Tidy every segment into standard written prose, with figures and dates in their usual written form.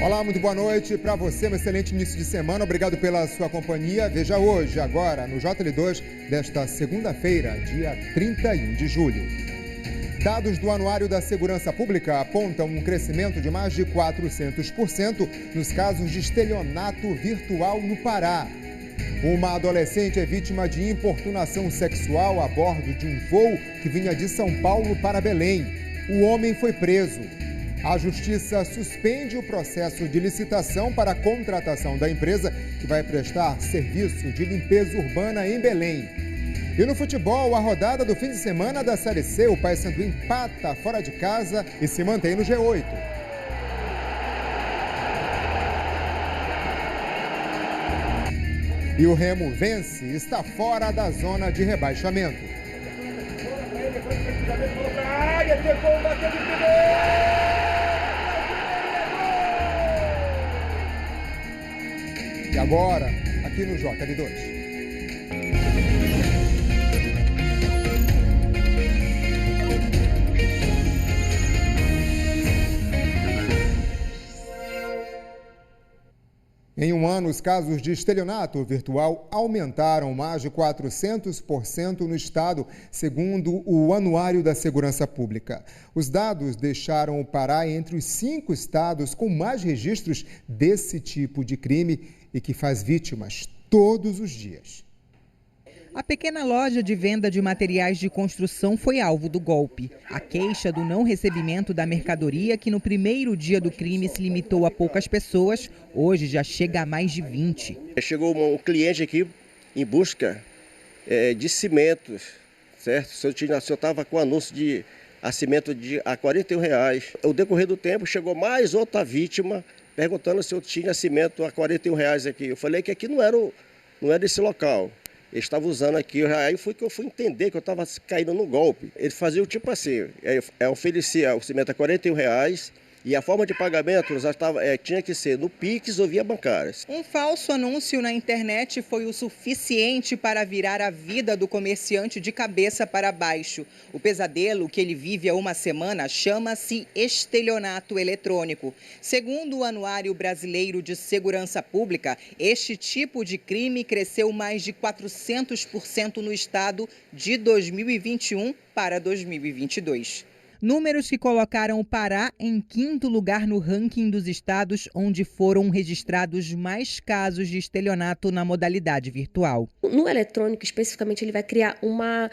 Olá, muito boa noite para você, um excelente início de semana, obrigado pela sua companhia. Veja hoje, agora, no JL2 desta segunda-feira, dia 31 de julho. Dados do Anuário da Segurança Pública apontam um crescimento de mais de 400% nos casos de estelionato virtual no Pará. Uma adolescente é vítima de importunação sexual a bordo de um voo que vinha de São Paulo para Belém. O homem foi preso. A Justiça suspende o processo de licitação para a contratação da empresa que vai prestar serviço de limpeza urbana em Belém. E no futebol, a rodada do fim de semana da Série C, o Paysandu empata fora de casa e se mantém no G8. E o Remo vence e está fora da zona de rebaixamento. E agora, aqui no JL2. Em um ano, os casos de estelionato virtual aumentaram mais de 400% no estado, segundo o Anuário da Segurança Pública. Os dados deixaram o Pará entre os 5 estados com mais registros desse tipo de crime e que faz vítimas todos os dias. A pequena loja de venda de materiais de construção foi alvo do golpe. A queixa do não recebimento da mercadoria, que no primeiro dia do crime se limitou a poucas pessoas, hoje já chega a mais de 20. Chegou um cliente aqui em busca de cimentos, certo? O senhor estava com anúncio de cimento a R$41. Ao decorrer do tempo, chegou mais outra vítima perguntando se eu tinha cimento a R$41 aqui. Eu falei que aqui não era esse local. Ele estava usando aqui, aí foi que eu fui entender que eu estava caindo no golpe. Ele fazia o tipo assim, oferecia o cimento a R$41 e a forma de pagamento tinha que ser no Pix ou via bancárias. Um falso anúncio na internet foi o suficiente para virar a vida do comerciante de cabeça para baixo. O pesadelo que ele vive há uma semana chama-se estelionato eletrônico. Segundo o Anuário Brasileiro de Segurança Pública, este tipo de crime cresceu mais de 400% no estado de 2021 para 2022. Números que colocaram o Pará em 5º lugar no ranking dos estados onde foram registrados mais casos de estelionato na modalidade virtual. No eletrônico, especificamente, ele vai criar uma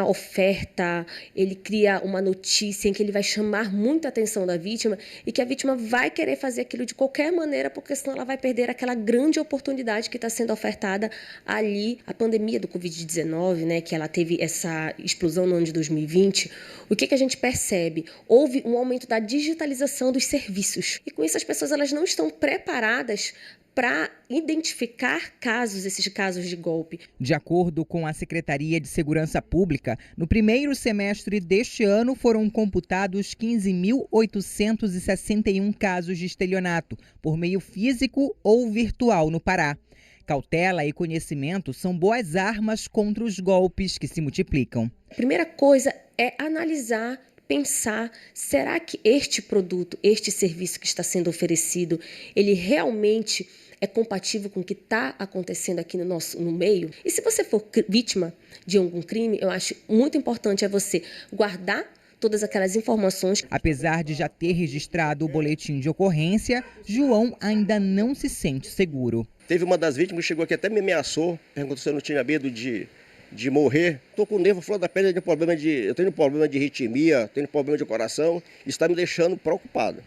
oferta, ele cria uma notícia em que ele vai chamar muita atenção da vítima e que a vítima vai querer fazer aquilo de qualquer maneira, porque senão ela vai perder aquela grande oportunidade que está sendo ofertada ali. A pandemia do Covid-19, né, que ela teve essa explosão no ano de 2020, o que a gente percebe? Houve um aumento da digitalização dos serviços e com isso as pessoas elas não estão preparadas para identificar esses casos de golpe. De acordo com a Secretaria de Segurança Pública, no primeiro semestre deste ano foram computados 15.861 casos de estelionato, por meio físico ou virtual no Pará. Cautela e conhecimento são boas armas contra os golpes que se multiplicam. A primeira coisa é analisar, pensar, será que este produto, este serviço que está sendo oferecido, ele realmente é compatível com o que está acontecendo aqui no meio? E se você for vítima de algum crime, eu acho muito importante você guardar todas aquelas informações. Apesar de já ter registrado o boletim de ocorrência, João ainda não se sente seguro. Teve uma das vítimas que chegou aqui até me ameaçou, perguntou se eu não tinha medo de morrer. Estou com o nervo flor da pele, eu tenho problema de arritmia, tenho problema de coração, isso está me deixando preocupado.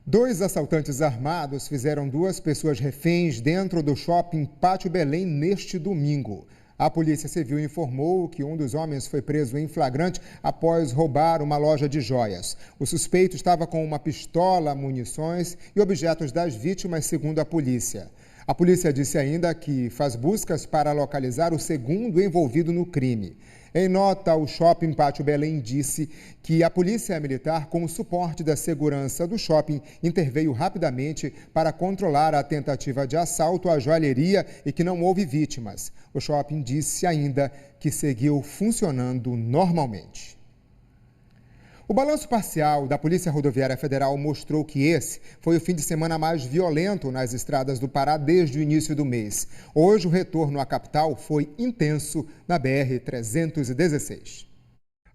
2 assaltantes armados fizeram 2 pessoas reféns dentro do shopping Pátio Belém neste domingo. A Polícia Civil informou que um dos homens foi preso em flagrante após roubar uma loja de joias. O suspeito estava com uma pistola, munições e objetos das vítimas, segundo a polícia. A polícia disse ainda que faz buscas para localizar o segundo envolvido no crime. Em nota, o Shopping Pátio Belém disse que a Polícia Militar, com o suporte da segurança do shopping, interveio rapidamente para controlar a tentativa de assalto à joalheria e que não houve vítimas. O shopping disse ainda que seguiu funcionando normalmente. O balanço parcial da Polícia Rodoviária Federal mostrou que esse foi o fim de semana mais violento nas estradas do Pará desde o início do mês. Hoje, o retorno à capital foi intenso na BR-316.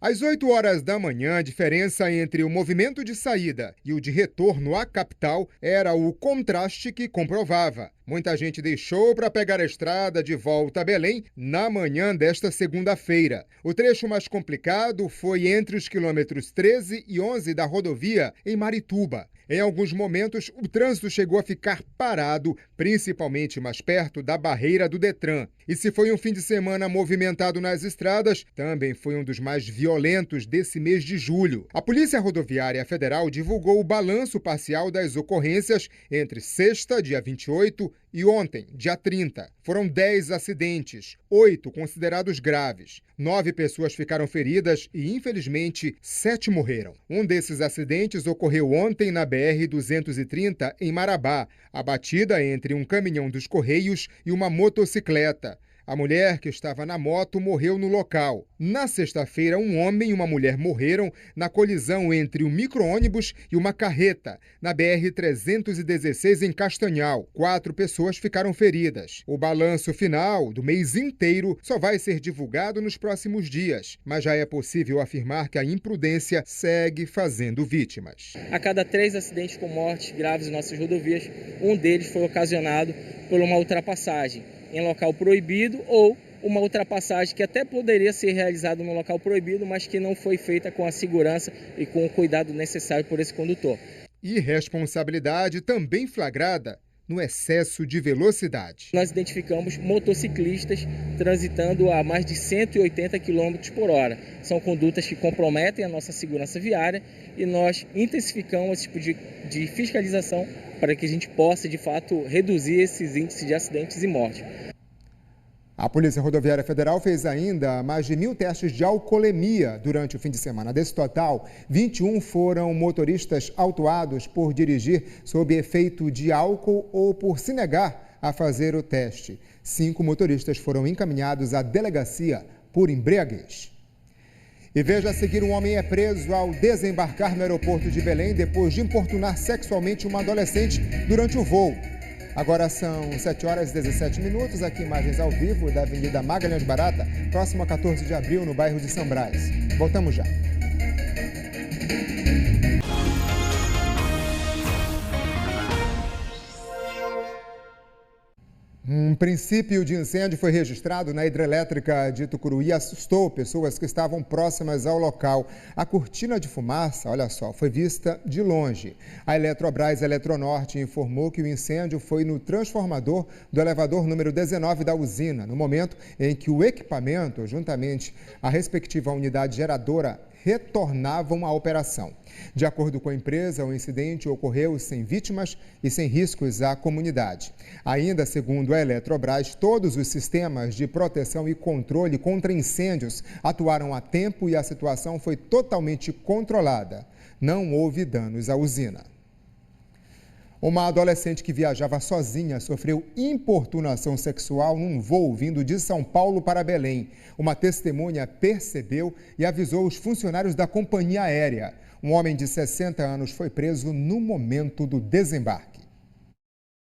Às 8 horas da manhã, a diferença entre o movimento de saída e o de retorno à capital era o contraste que comprovava. Muita gente deixou para pegar a estrada de volta a Belém na manhã desta segunda-feira. O trecho mais complicado foi entre os quilômetros 13 e 11 da rodovia em Marituba. Em alguns momentos, o trânsito chegou a ficar parado, principalmente mais perto da barreira do Detran. E se foi um fim de semana movimentado nas estradas, também foi um dos mais violentos desse mês de julho. A Polícia Rodoviária Federal divulgou o balanço parcial das ocorrências entre sexta, dia 28, e ontem, dia 30. Foram 10 acidentes, 8 considerados graves. 9 pessoas ficaram feridas e, infelizmente, 7 morreram. Um desses acidentes ocorreu ontem na BR-230, em Marabá, a batida entre um caminhão dos Correios e uma motocicleta. A mulher que estava na moto morreu no local. Na sexta-feira, um homem e uma mulher morreram na colisão entre um micro-ônibus e uma carreta, na BR-316 em Castanhal. 4 pessoas ficaram feridas. O balanço final do mês inteiro só vai ser divulgado nos próximos dias, mas já é possível afirmar que a imprudência segue fazendo vítimas. A cada 3 acidentes com mortes graves em nossas rodovias, um deles foi ocasionado por uma ultrapassagem em local proibido ou uma ultrapassagem que até poderia ser realizada no local proibido, mas que não foi feita com a segurança e com o cuidado necessário por esse condutor. Irresponsabilidade também flagrada no excesso de velocidade. Nós identificamos motociclistas transitando a mais de 180 km por hora. São condutas que comprometem a nossa segurança viária e nós intensificamos esse tipo de fiscalização para que a gente possa, de fato, reduzir esses índices de acidentes e mortes. A Polícia Rodoviária Federal fez ainda mais de 1.000 testes de alcoolemia durante o fim de semana. Desse total, 21 foram motoristas autuados por dirigir sob efeito de álcool ou por se negar a fazer o teste. 5 motoristas foram encaminhados à delegacia por embriaguez. E veja a seguir, um homem é preso ao desembarcar no aeroporto de Belém depois de importunar sexualmente uma adolescente durante o voo. Agora são 7 horas e 17 minutos, aqui imagens ao vivo da Avenida Magalhães Barata, próximo a 14 de abril, no bairro de São Brás. Voltamos já. Um princípio de incêndio foi registrado na hidrelétrica de Tucuruí e assustou pessoas que estavam próximas ao local. A cortina de fumaça, olha só, foi vista de longe. A Eletrobras Eletronorte informou que o incêndio foi no transformador do elevador número 19 da usina, no momento em que o equipamento, juntamente à respectiva unidade geradora, retornavam à operação. De acordo com a empresa, o incidente ocorreu sem vítimas e sem riscos à comunidade. Ainda segundo a Eletrobras, todos os sistemas de proteção e controle contra incêndios atuaram a tempo e a situação foi totalmente controlada. Não houve danos à usina. Uma adolescente que viajava sozinha sofreu importunação sexual num voo vindo de São Paulo para Belém. Uma testemunha percebeu e avisou os funcionários da companhia aérea. Um homem de 60 anos foi preso no momento do desembarque.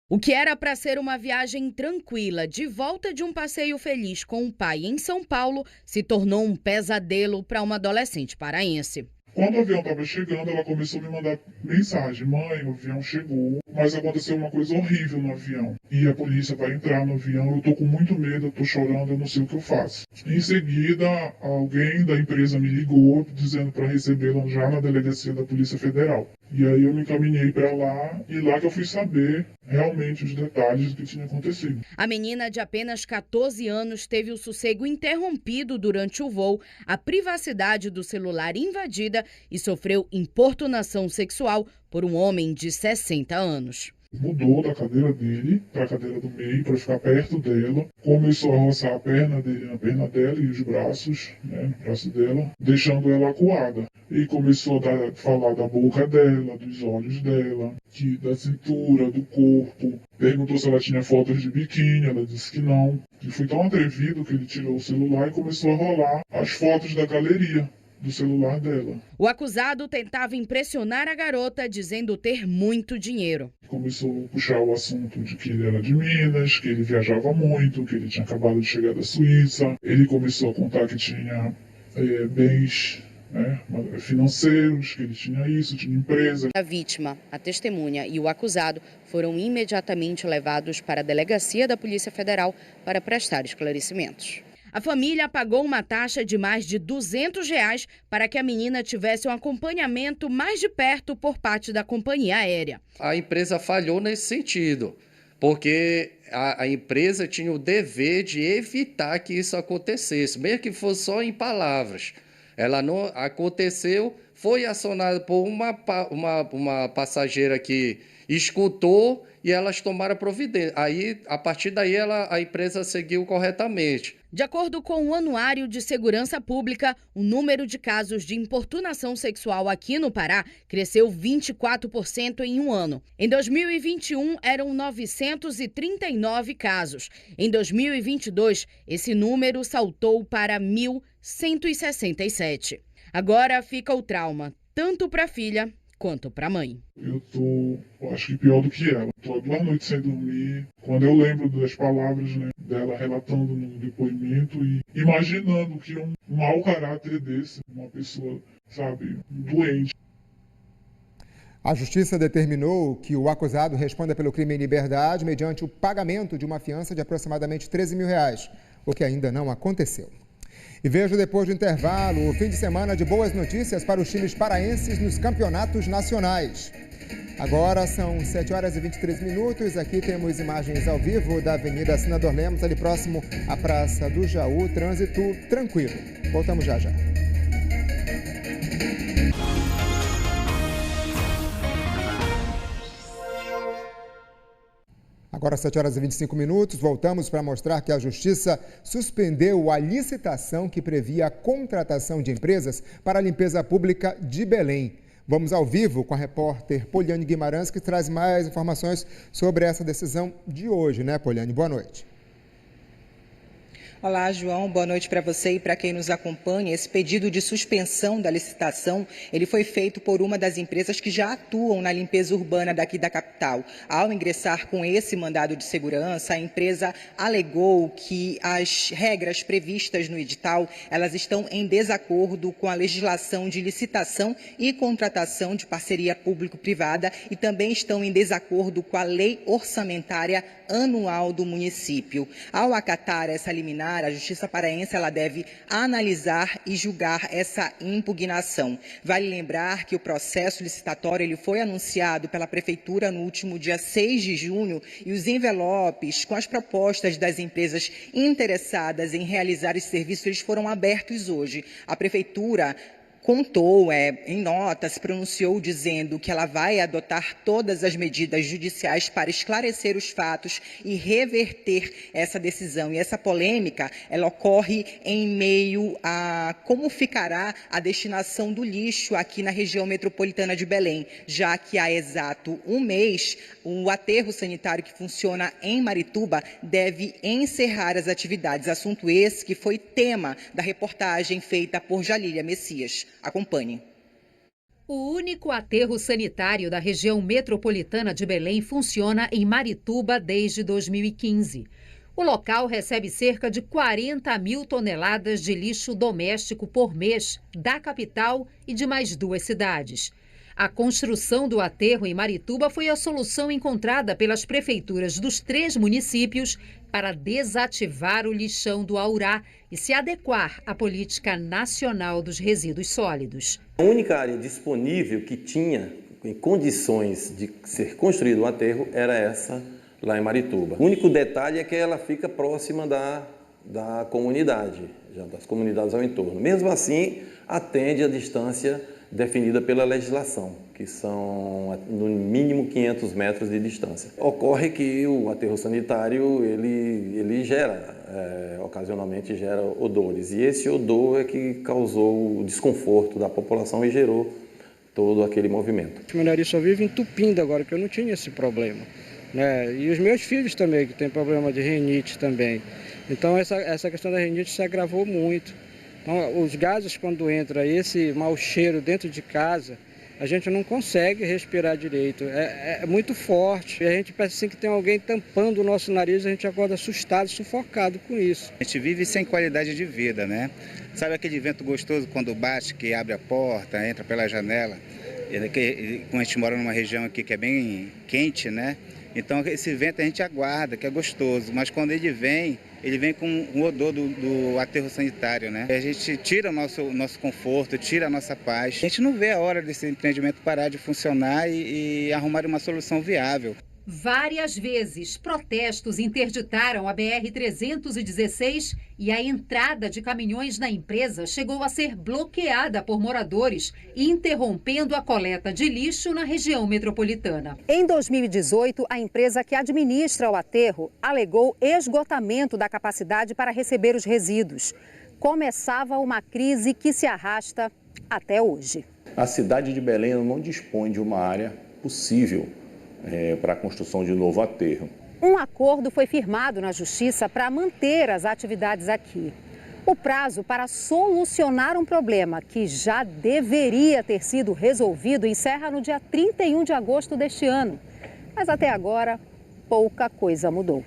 O que era para ser uma viagem tranquila, de volta de um passeio feliz com o pai em São Paulo, se tornou um pesadelo para uma adolescente paraense. Quando o avião estava chegando, ela começou a me mandar mensagem: mãe, o avião chegou, mas aconteceu uma coisa horrível no avião. E a polícia vai entrar no avião, eu tô com muito medo, eu tô chorando, eu não sei o que eu faço. Em seguida, alguém da empresa me ligou, dizendo para recebê-la já na delegacia da Polícia Federal. E aí eu me encaminhei para lá, e lá que eu fui saber realmente os detalhes do que tinha acontecido. A menina de apenas 14 anos teve o sossego interrompido durante o voo, a privacidade do celular invadida e sofreu importunação sexual por um homem de 60 anos. Mudou da cadeira dele para a cadeira do meio para ficar perto dela. Começou a roçar a perna dele na perna dela e os braços, no braço dela, deixando ela acuada. E começou a falar da boca dela, dos olhos dela, da cintura, do corpo. Perguntou se ela tinha fotos de biquíni, ela disse que não. E foi tão atrevido que ele tirou o celular e começou a rolar as fotos da galeria. do celular dela. O acusado tentava impressionar a garota, dizendo ter muito dinheiro. Começou a puxar o assunto de que ele era de Minas, que ele viajava muito, que ele tinha acabado de chegar da Suíça. Ele começou a contar que tinha bens financeiros, que ele tinha isso, tinha empresa. A vítima, a testemunha e o acusado foram imediatamente levados para a delegacia da Polícia Federal para prestar esclarecimentos. A família pagou uma taxa de mais de R$200 para que a menina tivesse um acompanhamento mais de perto por parte da companhia aérea. A empresa falhou nesse sentido, porque a empresa tinha o dever de evitar que isso acontecesse, mesmo que fosse só em palavras. Ela não aconteceu, foi acionada por uma passageira que escutou e elas tomaram providência. Aí, a partir daí, a empresa seguiu corretamente. De acordo com o Anuário de Segurança Pública, o número de casos de importunação sexual aqui no Pará cresceu 24% em um ano. Em 2021, eram 939 casos. Em 2022, esse número saltou para 1.167. Agora fica o trauma, tanto para a filha quanto para a mãe. Eu acho que pior do que ela. Tô há 2 noites sem dormir. Quando eu lembro das palavras, dela relatando no depoimento e imaginando que um mau caráter desse, uma pessoa, doente. A Justiça determinou que o acusado responda pelo crime em liberdade mediante o pagamento de uma fiança de aproximadamente R$13 mil, o que ainda não aconteceu. E vejo depois do intervalo o fim de semana de boas notícias para os times paraenses nos campeonatos nacionais. Agora são 7h23. Aqui temos imagens ao vivo da Avenida Senador Lemos, ali próximo à Praça do Jaú. Trânsito tranquilo. Voltamos já já. Agora 7h25, voltamos para mostrar que a Justiça suspendeu a licitação que previa a contratação de empresas para a limpeza pública de Belém. Vamos ao vivo com a repórter Poliane Guimarães, que traz mais informações sobre essa decisão de hoje, né, Poliane? Boa noite. Olá, João. Boa noite para você e para quem nos acompanha. Esse pedido de suspensão da licitação, ele foi feito por uma das empresas que já atuam na limpeza urbana daqui da capital. Ao ingressar com esse mandado de segurança, a empresa alegou que as regras previstas no edital, elas estão em desacordo com a legislação de licitação e contratação de parceria público-privada e também estão em desacordo com a lei orçamentária anual do município. Ao acatar essa liminar, a Justiça Paraense ela deve analisar e julgar essa impugnação. Vale lembrar que o processo licitatório ele foi anunciado pela Prefeitura no último dia 6 de junho e os envelopes com as propostas das empresas interessadas em realizar esse serviço eles foram abertos hoje. A Prefeitura contou, em nota, se pronunciou dizendo que ela vai adotar todas as medidas judiciais para esclarecer os fatos e reverter essa decisão. E essa polêmica, ela ocorre em meio a como ficará a destinação do lixo aqui na região metropolitana de Belém, já que há exato um mês, o aterro sanitário que funciona em Marituba deve encerrar as atividades. Assunto esse que foi tema da reportagem feita por Jalília Messias. Acompanhe. O único aterro sanitário da região metropolitana de Belém funciona em Marituba desde 2015. O local recebe cerca de 40 mil toneladas de lixo doméstico por mês da capital e de mais 2 cidades. A construção do aterro em Marituba foi a solução encontrada pelas prefeituras dos 3 municípios para desativar o lixão do Aurá e se adequar à política nacional dos resíduos sólidos. A única área disponível que tinha em condições de ser construído um aterro era essa lá em Marituba. O único detalhe é que ela fica próxima da comunidade, já das comunidades ao entorno. Mesmo assim, atende a distância definida pela legislação, que são no mínimo 500 metros de distância. Ocorre que o aterro sanitário ele ocasionalmente gera odores, e esse odor é que causou o desconforto da população e gerou todo aquele movimento. Meu nariz só vive entupindo agora, que eu não tinha esse problema, né? E os meus filhos também, que têm problema de rinite também. Então essa questão da rinite se agravou muito. Então, os gases, quando entra esse mau cheiro dentro de casa, a gente não consegue respirar direito, é muito forte. E a gente pensa assim que tem alguém tampando o nosso nariz, a gente acorda assustado, sufocado com isso. A gente vive sem qualidade de vida, né? Sabe aquele vento gostoso quando bate, que abre a porta, entra pela janela? Como a gente mora numa região aqui que é bem quente, né? Então esse vento a gente aguarda, que é gostoso, mas quando ele vem com um odor do aterro sanitário, né? A gente tira o nosso conforto, tira a nossa paz. A gente não vê a hora desse empreendimento parar de funcionar e arrumar uma solução viável. Várias vezes, protestos interditaram a BR-316 e a entrada de caminhões na empresa chegou a ser bloqueada por moradores, interrompendo a coleta de lixo na região metropolitana. Em 2018, a empresa que administra o aterro alegou esgotamento da capacidade para receber os resíduos. Começava uma crise que se arrasta até hoje. A cidade de Belém não dispõe de uma área possível para a construção de novo aterro. Um acordo foi firmado na Justiça para manter as atividades aqui. O prazo para solucionar um problema que já deveria ter sido resolvido encerra no dia 31 de agosto deste ano. Mas até agora, pouca coisa mudou.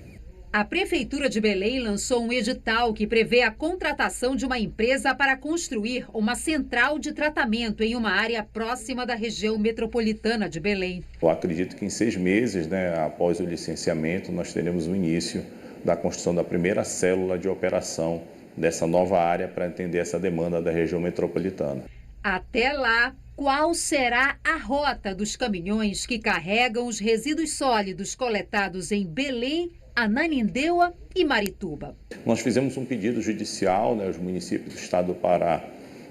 A Prefeitura de Belém lançou um edital que prevê a contratação de uma empresa para construir uma central de tratamento em uma área próxima da região metropolitana de Belém. Eu acredito que em 6 meses, após o licenciamento, nós teremos o início da construção da primeira célula de operação dessa nova área para atender essa demanda da região metropolitana. Até lá, qual será a rota dos caminhões que carregam os resíduos sólidos coletados em Belém, Ananindeua e Marituba? Nós fizemos um pedido judicial, aos municípios do estado do Pará,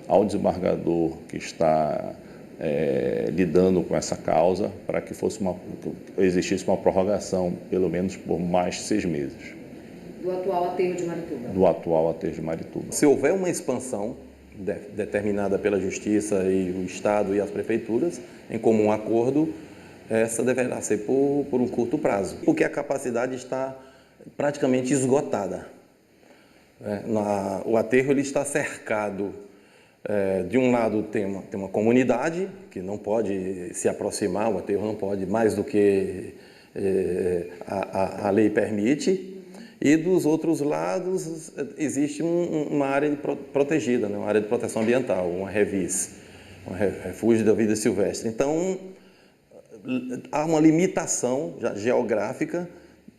ao desembargador que está lidando com essa causa, para que existisse uma prorrogação, pelo menos por mais 6 meses. Do atual aterro de Marituba? Do atual aterro de Marituba. Se houver uma expansão determinada pela Justiça e o Estado e as prefeituras, em comum acordo, essa deverá ser por um curto prazo, porque a capacidade está praticamente esgotada. O aterro ele está cercado, de um lado tem uma comunidade que não pode se aproximar, o aterro não pode mais do que a lei permite, e dos outros lados existe uma área protegida, uma área de proteção ambiental, uma REVIS, um refúgio da vida silvestre. Então, há uma limitação geográfica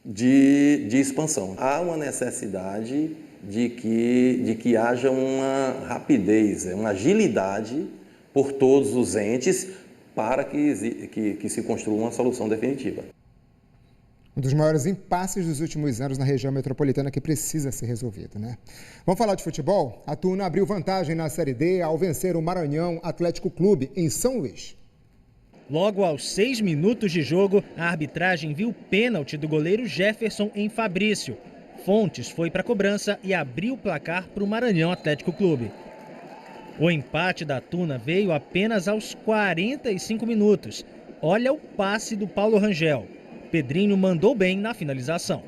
de expansão. Há uma necessidade de que haja uma rapidez, uma agilidade por todos os entes para que se construa uma solução definitiva. Um dos maiores impasses dos últimos anos na região metropolitana que precisa ser resolvido, né? Vamos falar de futebol? A Tuna abriu vantagem na Série D ao vencer o Maranhão Atlético Clube em São Luís. Logo aos 6 minutos de jogo, a arbitragem viu o pênalti do goleiro Jefferson em Fabrício. Fontes foi para a cobrança e abriu o placar para o Maranhão Atlético Clube. O empate da Tuna veio apenas aos 45 minutos. Olha o passe do Paulo Rangel. Pedrinho mandou bem na finalização.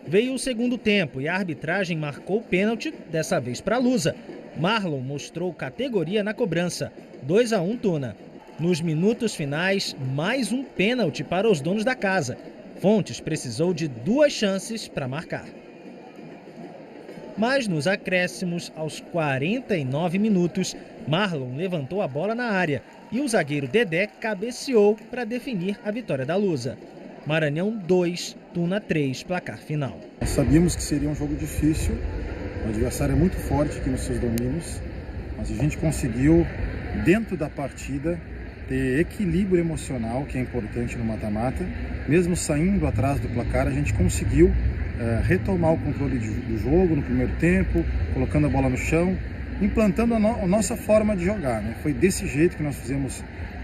Veio o segundo tempo e a arbitragem marcou o pênalti, dessa vez para a Lusa. Marlon mostrou categoria na cobrança. 2-1 Tuna. Nos minutos finais, mais um pênalti para os donos da casa. Fontes precisou de 2 chances para marcar. Mas nos acréscimos, aos 49 minutos, Marlon levantou a bola na área e o zagueiro Dedé cabeceou para definir a vitória da Lusa. Maranhão 2, Tuna 3, placar final. Nós sabíamos que seria um jogo difícil, o adversário é muito forte aqui nos seus domínios, mas a gente conseguiu, dentro da partida, ter equilíbrio emocional, que é importante no mata-mata. Mesmo saindo atrás do placar, a gente conseguiu retomar o controle do jogo no primeiro tempo, colocando a bola no chão, implantando a nossa forma de jogar, né? Foi desse jeito que nós fizemos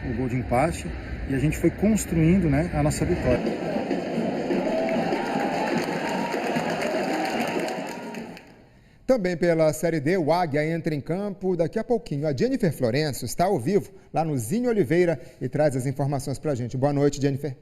o gol de empate e a gente foi construindo, né, a nossa vitória. Também pela Série D, o Águia entra em campo daqui a pouquinho. A Jennifer Florencio está ao vivo lá no Zinho Oliveira e traz as informações para a gente. Boa noite, Jennifer.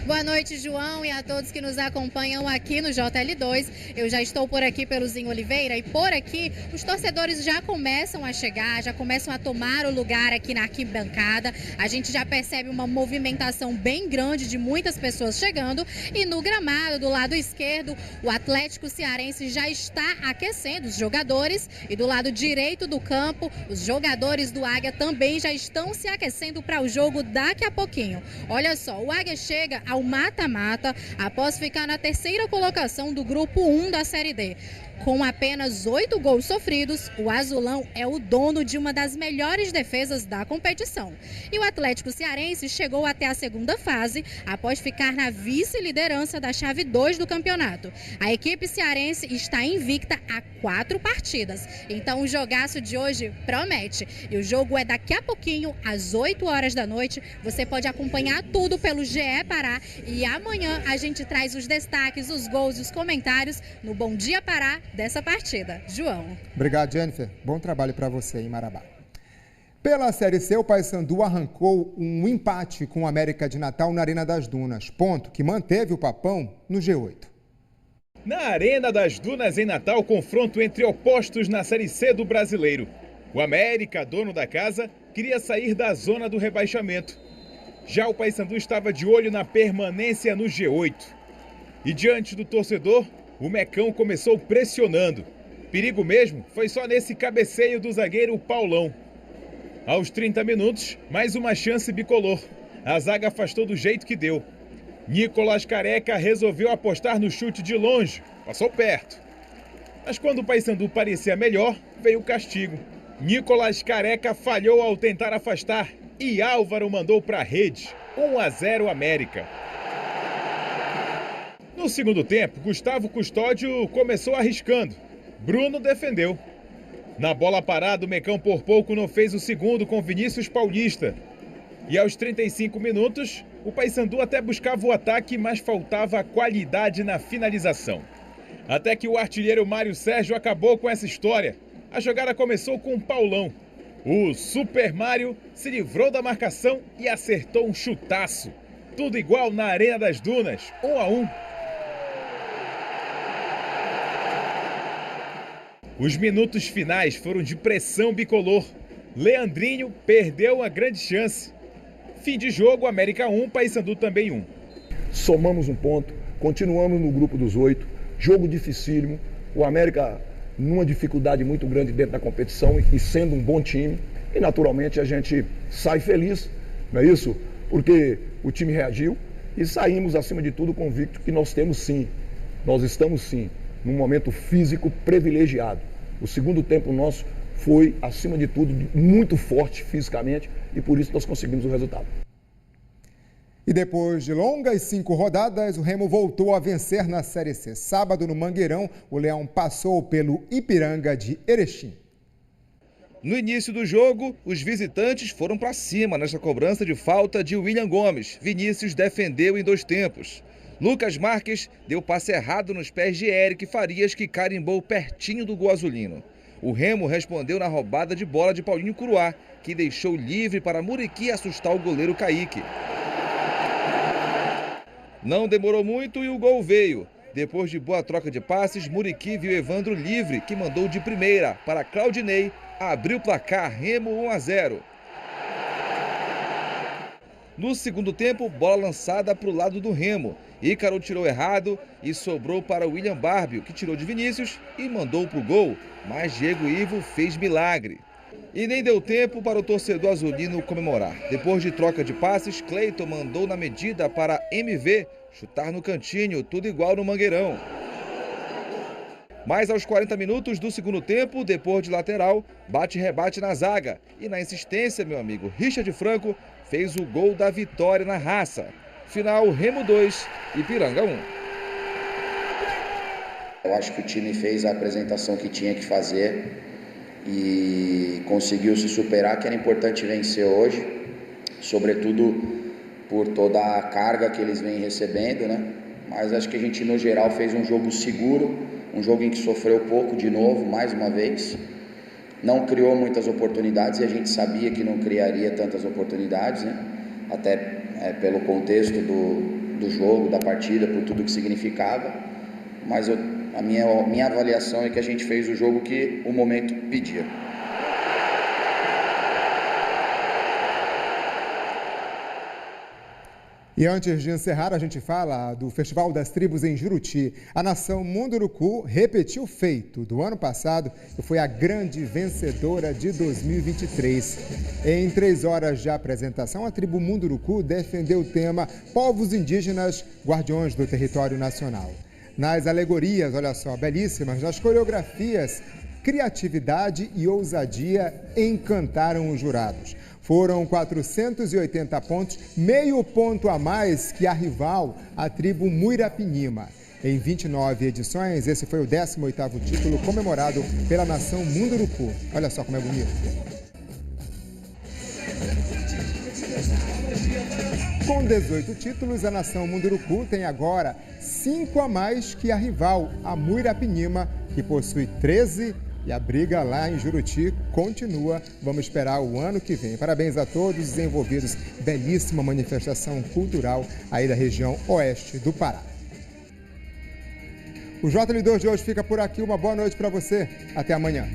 Boa noite, João, e a todos que nos acompanham aqui no JL2. Eu já estou por aqui pelo Zinho Oliveira e por aqui os torcedores já começam a chegar, já começam a tomar o lugar aqui na arquibancada. A gente já percebe uma movimentação bem grande de muitas pessoas chegando e no gramado do lado esquerdo o Atlético Cearense já está aquecendo os jogadores e do lado direito do campo os jogadores do Águia também já estão se aquecendo para o jogo daqui a pouquinho. Olha só, o Águia chega ao mata-mata após ficar na terceira colocação do grupo 1 da Série D. Com apenas 8 gols sofridos, o azulão é o dono de uma das melhores defesas da competição. E o Atlético Cearense chegou até a segunda fase, após ficar na vice-liderança da chave 2 do campeonato. A equipe cearense está invicta há 4 partidas, então o jogaço de hoje promete. E o jogo é daqui a pouquinho, às 8 horas da noite. Você pode acompanhar tudo pelo GE Pará e amanhã a gente traz os destaques, os gols e os comentários no Bom Dia Pará dessa partida. João. Obrigado, Jennifer. Bom trabalho para você em Marabá. Pela Série C, o Paysandu arrancou um empate com o América de Natal na Arena das Dunas, ponto que manteve o Papão no G8. Na Arena das Dunas, em Natal, confronto entre opostos na Série C do Brasileiro. O América, dono da casa, queria sair da zona do rebaixamento. Já o Paysandu estava de olho na permanência no G8. E diante do torcedor, o Mecão começou pressionando. Perigo mesmo foi só nesse cabeceio do zagueiro Paulão. Aos 30 minutos, mais uma chance bicolor. A zaga afastou do jeito que deu. Nicolas Careca resolveu apostar no chute de longe. Passou perto. Mas quando o Paysandu parecia melhor, veio o castigo. Nicolas Careca falhou ao tentar afastar e Álvaro mandou para a rede. 1-0 América. No segundo tempo, Gustavo Custódio começou arriscando. Bruno defendeu. Na bola parada, o Mecão por pouco não fez o segundo com Vinícius Paulista. E aos 35 minutos, o Paysandu até buscava o ataque, mas faltava a qualidade na finalização. Até que o artilheiro Mário Sérgio acabou com essa história. A jogada começou com o Paulão. O Super Mário se livrou da marcação e acertou um chutaço. Tudo igual na Arena das Dunas, 1-1. Os minutos finais foram de pressão bicolor. Leandrinho perdeu uma grande chance. Fim de jogo, América 1, Paysandu também 1. Somamos um ponto, continuamos no grupo dos 8. Jogo dificílimo. O América numa dificuldade muito grande dentro da competição e sendo um bom time. E naturalmente a gente sai feliz, não é isso? Porque o time reagiu e saímos acima de tudo convicto que nós temos sim, nós estamos sim, num momento físico privilegiado. O segundo tempo nosso foi, acima de tudo, muito forte fisicamente e por isso nós conseguimos o resultado. E depois de longas 5 rodadas, o Remo voltou a vencer na Série C. Sábado, no Mangueirão, o Leão passou pelo Ipiranga de Erechim. No início do jogo, os visitantes foram para cima nesta cobrança de falta de William Gomes. Vinícius defendeu em 2 tempos. Lucas Marques deu passe errado nos pés de Eric Farias, que carimbou pertinho do gol azulino. O Remo respondeu na roubada de bola de Paulinho Curuá, que deixou livre para Muriqui assustar o goleiro Kaique. Não demorou muito e o gol veio. Depois de boa troca de passes, Muriqui viu Evandro livre, que mandou de primeira para Claudinei, abriu o placar, Remo 1-0. No segundo tempo, bola lançada para o lado do Remo. Ícaro tirou errado e sobrou para William Barbio, que tirou de Vinícius e mandou para o gol. Mas Diego Ivo fez milagre. E nem deu tempo para o torcedor azulino comemorar. Depois de troca de passes, Cleiton mandou na medida para MV chutar no cantinho, tudo igual no Mangueirão. Mas aos 40 minutos do segundo tempo, depois de lateral, bate-rebate na zaga. E na insistência, meu amigo, Richard Franco fez o gol da vitória na raça. Final, Remo 2, Ipiranga 1. Eu acho que o time fez a apresentação que tinha que fazer e conseguiu se superar, que era importante vencer hoje, sobretudo por toda a carga que eles vêm recebendo, né? Mas acho que a gente, no geral, fez um jogo seguro, um jogo em que sofreu pouco de novo, mais uma vez. Não criou muitas oportunidades e a gente sabia que não criaria tantas oportunidades, né? Até pelo contexto do do jogo, da partida, por tudo que significava, mas a minha avaliação é que a gente fez o jogo que o momento pedia. E antes de encerrar, a gente fala do Festival das Tribos em Juruti. A nação Munduruku repetiu o feito do ano passado e foi a grande vencedora de 2023. Em 3 horas de apresentação, a tribo Munduruku defendeu o tema Povos Indígenas, Guardiões do Território Nacional. Nas alegorias, olha só, belíssimas, nas coreografias, criatividade e ousadia encantaram os jurados. Foram 480 pontos, meio ponto a mais que a rival, a tribo Muirapinima. Em 29 edições, esse foi o 18º título comemorado pela nação Munduruku. Olha só como é bonito. Com 18 títulos, a nação Munduruku tem agora 5 a mais que a rival, a Muirapinima, que possui 13. E a briga lá em Juruti continua. Vamos esperar o ano que vem. Parabéns a todos os envolvidos. Belíssima manifestação cultural aí da região oeste do Pará. O JL2 de hoje fica por aqui. Uma boa noite para você. Até amanhã.